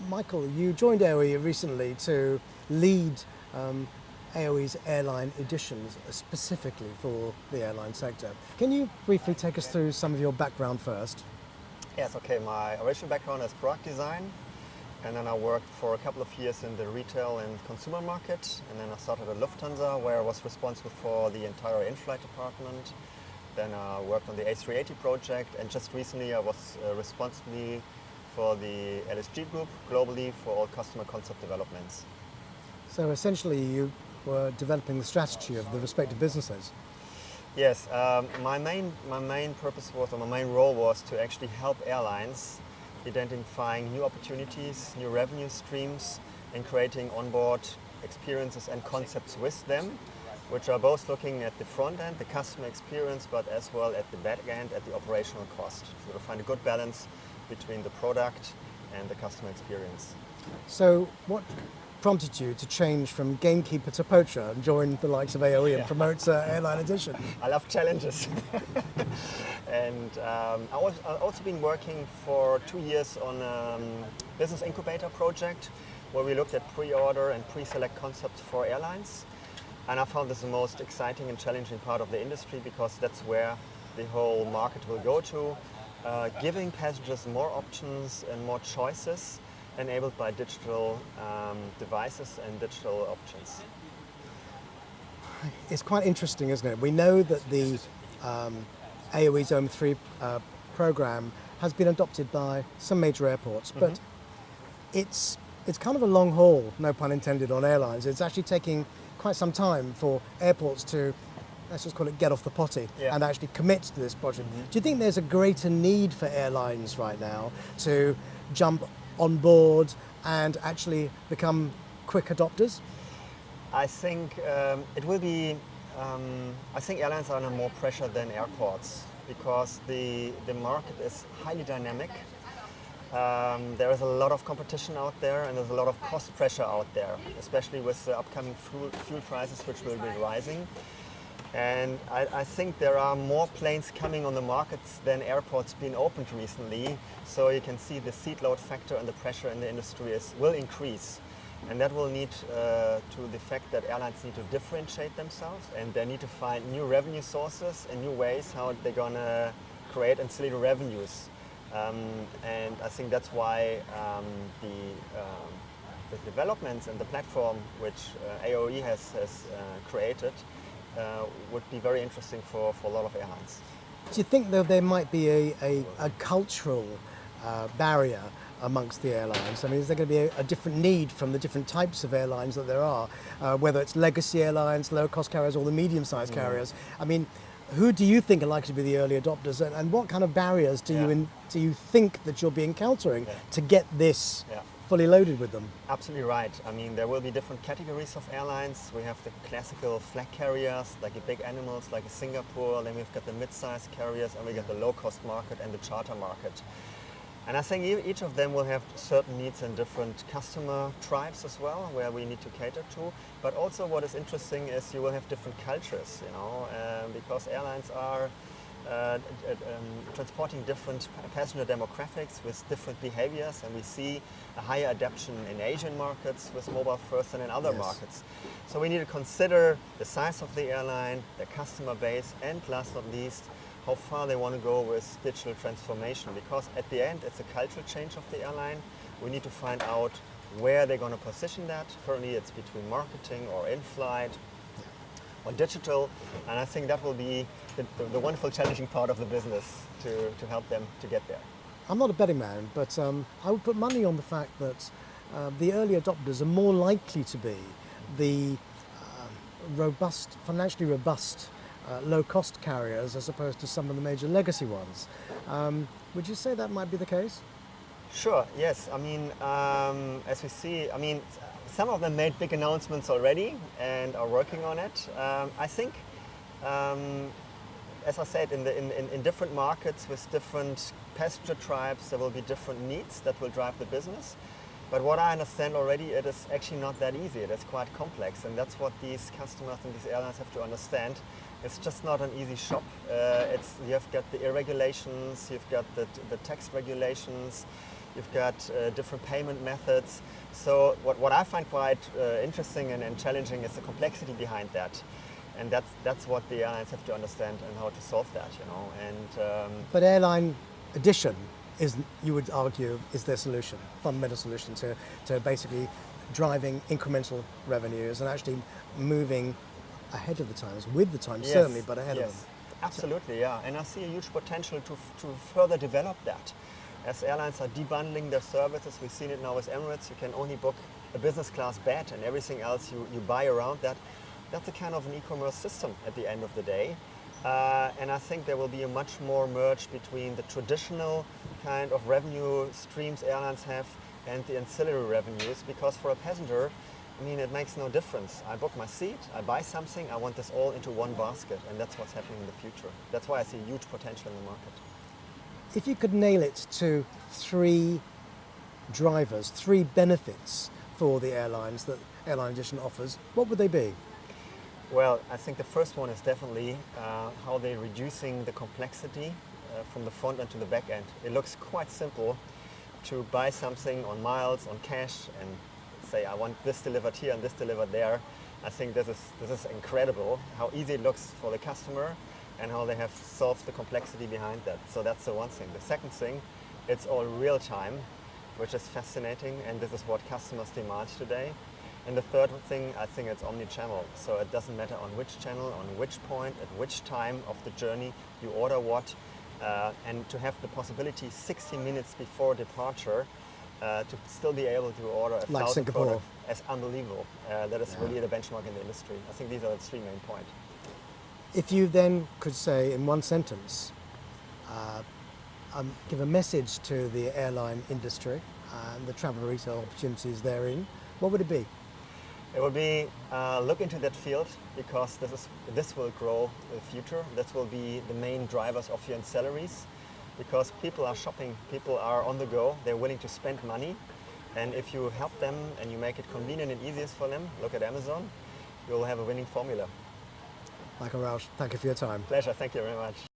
Michael, you joined AOE recently to lead AOE's Airline Editions specifically for the airline sector. Can you briefly take us through some of your background first? Yes, okay. My original background is product design, and then I worked for a couple of years in the retail and consumer market, and then I started at Lufthansa, where I was responsible for the entire in-flight department. Then I worked on the A380 project, and just recently I was responsible for the LSG group globally for all customer concept developments. So essentially you were developing the strategy of the respective businesses. Yes, my main purpose was, or my main role was to actually help airlines identifying new opportunities, new revenue streams, and creating onboard experiences and concepts with them, which are both looking at the front end, the customer experience, but as well at the back end, at the operational cost. So to find a good balance between the product and the customer experience. So what prompted you to change from gamekeeper to poacher and join the likes of AOE and promote Airline Edition? I love challenges. And I've also been working for 2 years on a business incubator project where we looked at pre-order and pre-select concepts for airlines. And I found this the most exciting and challenging part of the industry because that's where the whole market will go to, giving passengers more options and more choices enabled by digital devices and digital options. It's quite interesting, isn't it? We know that the AOE's OM³ program has been adopted by some major airports, but it's kind of a long haul, no pun intended, on airlines. It's actually taking quite some time for airports to, let's just call it, get off the potty and actually commit to this project. Do you think there's a greater need for airlines right now to jump on board and actually become quick adopters? I think it will be. I think airlines are under more pressure than airports because the market is highly dynamic. There is a lot of competition out there, and there's a lot of cost pressure out there, especially with the upcoming fuel prices, which will be rising. And I think there are more planes coming on the markets than airports being opened recently. So you can see the seat load factor and the pressure in the industry will increase. And that will lead to the fact that airlines need to differentiate themselves, and they need to find new revenue sources and new ways how they're going to create ancillary revenues. And I think that's why the developments and the platform which AOE has created would be very interesting for a lot of airlines. Do you think that there might be a cultural barrier amongst the airlines? I mean, is there going to be a different need from the different types of airlines that there are, whether it's legacy airlines, low-cost carriers, or the medium-sized carriers? I mean, who do you think are likely to be the early adopters, and what kind of barriers do you think that you'll be encountering to get this fully loaded with them? Absolutely right. I mean, there will be different categories of airlines. We have the classical flag carriers, like the big animals, like Singapore. Then we've got the mid-sized carriers, and we get the low-cost market and the charter market. And I think each of them will have certain needs and different customer tribes as well, where we need to cater to. But also what is interesting is you will have different cultures, you know, because airlines are transporting different passenger demographics with different behaviors, and we see a higher adoption in Asian markets with mobile first than in other markets. So we need to consider the size of the airline, the customer base, and last not least, how far they want to go with digital transformation, because at the end it's a cultural change of the airline. We need to find out where they're going to position that. Currently it's between marketing or in-flight or digital, and I think that will be the wonderful challenging part of the business to help them to get there. I'm not a betting man, but I would put money on the fact that the early adopters are more likely to be the financially robust low-cost carriers as opposed to some of the major legacy ones. Would you say that might be the case? Sure, yes. I mean, as we see, I mean, some of them made big announcements already and are working on it. I think, as I said, in different markets with different passenger tribes, there will be different needs that will drive the business. But what I understand already, it is actually not that easy. It is quite complex, and that's what these customers and these airlines have to understand. It's just not an easy shop. You've got the regulations, you've got the tax regulations, you've got different payment methods. So what I find quite interesting and challenging is the complexity behind that. And that's what the airlines have to understand and how to solve that, you know. And but Airline Edition is, you would argue, is their solution, fundamental solution to basically driving incremental revenues and actually moving ahead of the times, with the times certainly, but ahead of them. Absolutely, yeah. And I see a huge potential to further develop that. As airlines are debundling their services, we've seen it now with Emirates, you can only book a business class bed and everything else you buy around that. That's a kind of an e-commerce system at the end of the day. And I think there will be a much more merge between the traditional kind of revenue streams airlines have and the ancillary revenues, because for a passenger, I mean, it makes no difference. I book my seat, I buy something, I want this all into one basket, and that's what's happening in the future. That's why I see huge potential in the market. If you could nail it to 3 drivers, 3 benefits for the airlines that Airline Edition offers, what would they be? Well, I think the first one is definitely how they're reducing the complexity from the front end to the back end. It looks quite simple to buy something on miles, on cash, and say I want this delivered here and this delivered there. I think this is incredible how easy it looks for the customer and how they have solved the complexity behind that. So that's the one thing. The second thing, it's all real time, which is fascinating, and this is what customers demand today. And the third thing, I think it's omni-channel. So it doesn't matter on which channel, on which point, at which time of the journey you order what, and to have the possibility 60 minutes before departure to still be able to order a like 1,000 Singapore. products is unbelievable. That is really the benchmark in the industry. I think these are the 3 main points. If you then could say in one sentence, give a message to the airline industry and the travel retail opportunities therein, what would it be? It would be look into that field, because this will grow in the future. This will be the main drivers of your ancillaries, because people are shopping, people are on the go, they're willing to spend money, and if you help them and you make it convenient and easiest for them, look at Amazon, you'll have a winning formula. Michael Raasch, thank you for your time. Pleasure, thank you very much.